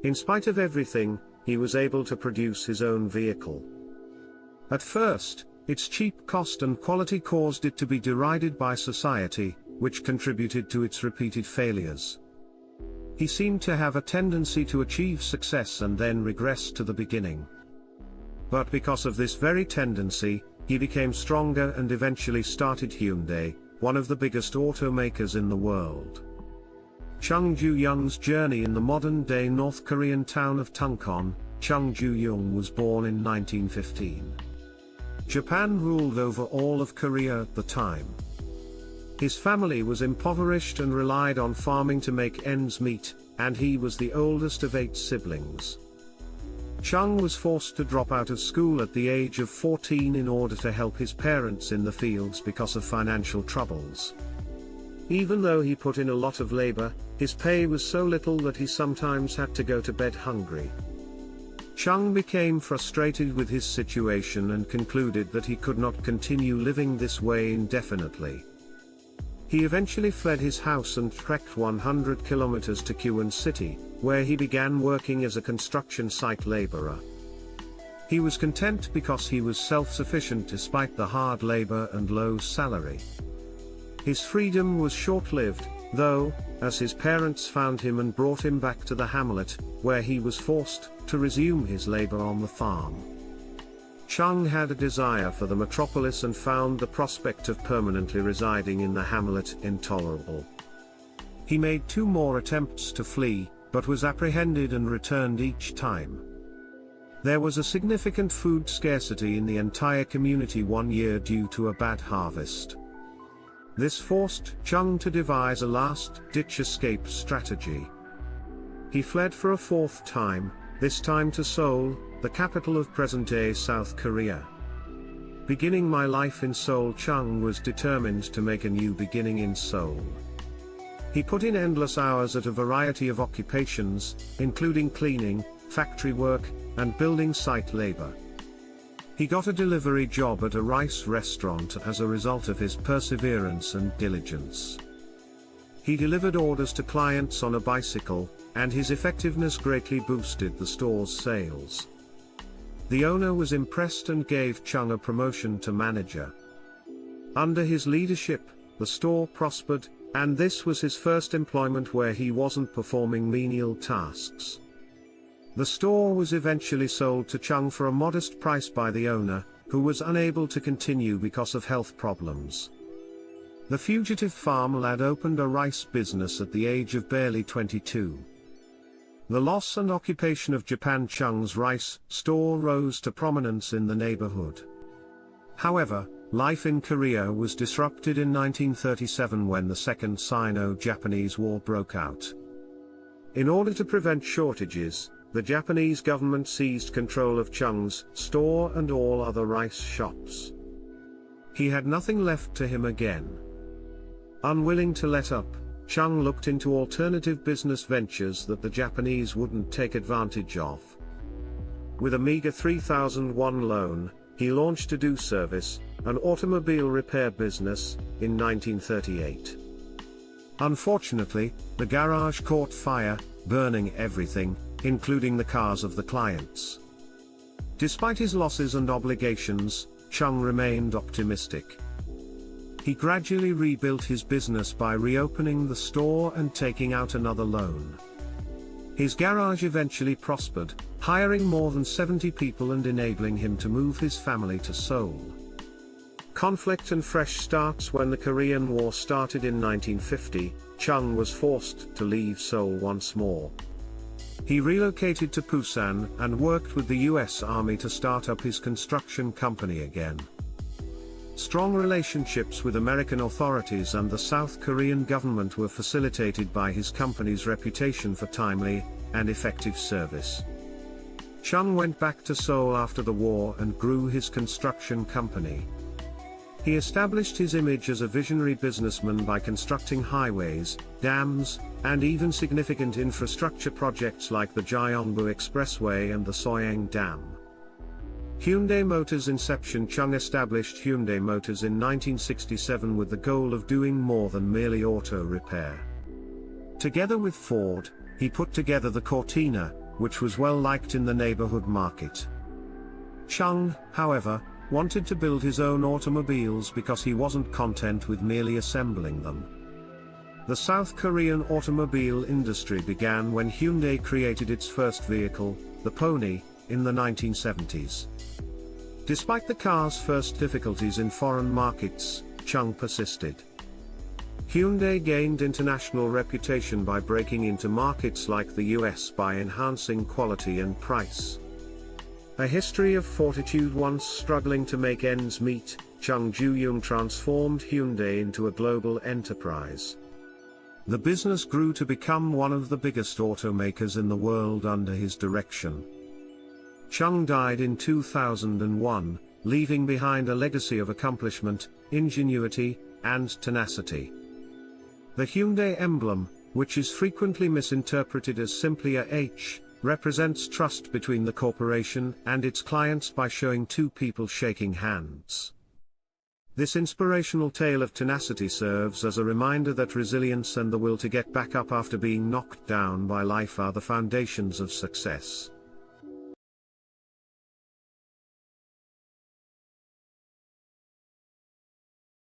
In spite of everything, he was able to produce his own vehicle. At first, its cheap cost and quality caused it to be derided by society, which contributed to its repeated failures. He seemed to have a tendency to achieve success and then regress to the beginning. But because of this very tendency, he became stronger and eventually started Hyundai, one of the biggest automakers in the world. Chung Ju-young's journey in the modern-day North Korean town of Tungkon. Chung Ju-yung was born in 1915. Japan ruled over all of Korea at the time. His family was impoverished and relied on farming to make ends meet, and he was the oldest of 8 siblings. Chung was forced to drop out of school at the age of 14 in order to help his parents in the fields because of financial troubles. Even though he put in a lot of labor, his pay was so little that he sometimes had to go to bed hungry. Chung became frustrated with his situation and concluded that he could not continue living this way indefinitely. He eventually fled his house and trekked 100 kilometers to Kyuwon City, where he began working as a construction site laborer. He was content because he was self-sufficient despite the hard labor and low salary. His freedom was short-lived, though, as his parents found him and brought him back to the hamlet, where he was forced to resume his labor on the farm. Chung had a desire for the metropolis and found the prospect of permanently residing in the hamlet intolerable. He made 2 more attempts to flee, but was apprehended and returned each time. There was a significant food scarcity in the entire community one year due to a bad harvest. This forced Chung to devise a last-ditch escape strategy. He fled for a 4th time, this time to Seoul, the capital of present-day South Korea. Beginning my life in Seoul, Chung was determined to make a new beginning in Seoul. He put in endless hours at a variety of occupations, including cleaning, factory work, and building site labor. He got a delivery job at a rice restaurant as a result of his perseverance and diligence. He delivered orders to clients on a bicycle, and his effectiveness greatly boosted the store's sales. The owner was impressed and gave Chung a promotion to manager. Under his leadership, the store prospered, and this was his first employment where he wasn't performing menial tasks. The store was eventually sold to Chung for a modest price by the owner, who was unable to continue because of health problems. The fugitive farm lad opened a rice business at the age of barely 22. The loss and occupation of Japan. Chung's rice store rose to prominence in the neighborhood. However, life in Korea was disrupted in 1937 when the Second Sino-Japanese War broke out. In order to prevent shortages, the Japanese government seized control of Chung's store and all other rice shops. He had nothing left to him again. Unwilling to let up, Chung looked into alternative business ventures that the Japanese wouldn't take advantage of. With a meager 3,001 loan, he launched a do service, an automobile repair business, in 1938. Unfortunately, the garage caught fire, burning everything, including the cars of the clients. Despite his losses and obligations, Chung remained optimistic. He gradually rebuilt his business by reopening the store and taking out another loan. His garage eventually prospered, hiring more than 70 people and enabling him to move his family to Seoul. Conflict and fresh starts. When the Korean War started in 1950, Chung was forced to leave Seoul once more. He relocated to Busan and worked with the US Army to start up his construction company again. Strong relationships with American authorities and the South Korean government were facilitated by his company's reputation for timely and effective service. Chung went back to Seoul after the war and grew his construction company. He established his image as a visionary businessman by constructing highways, dams, and even significant infrastructure projects like the Gyeongbu Expressway and the Soyang Dam. Hyundai Motors inception. Chung established Hyundai Motors in 1967 with the goal of doing more than merely auto repair. Together with Ford, he put together the Cortina, which was well liked in the neighborhood market. Chung, however, wanted to build his own automobiles because he wasn't content with merely assembling them. The South Korean automobile industry began when Hyundai created its first vehicle, the Pony, in the 1970s. Despite the car's first difficulties in foreign markets, Chung persisted. Hyundai gained international reputation by breaking into markets like the US by enhancing quality and price. A history of fortitude. Once struggling to make ends meet, Chung Ju-yung transformed Hyundai into a global enterprise. The business grew to become one of the biggest automakers in the world under his direction. Chung died in 2001, leaving behind a legacy of accomplishment, ingenuity, and tenacity. The Hyundai emblem, which is frequently misinterpreted as simply a H, represents trust between the corporation and its clients by showing two people shaking hands. This inspirational tale of tenacity serves as a reminder that resilience and the will to get back up after being knocked down by life are the foundations of success.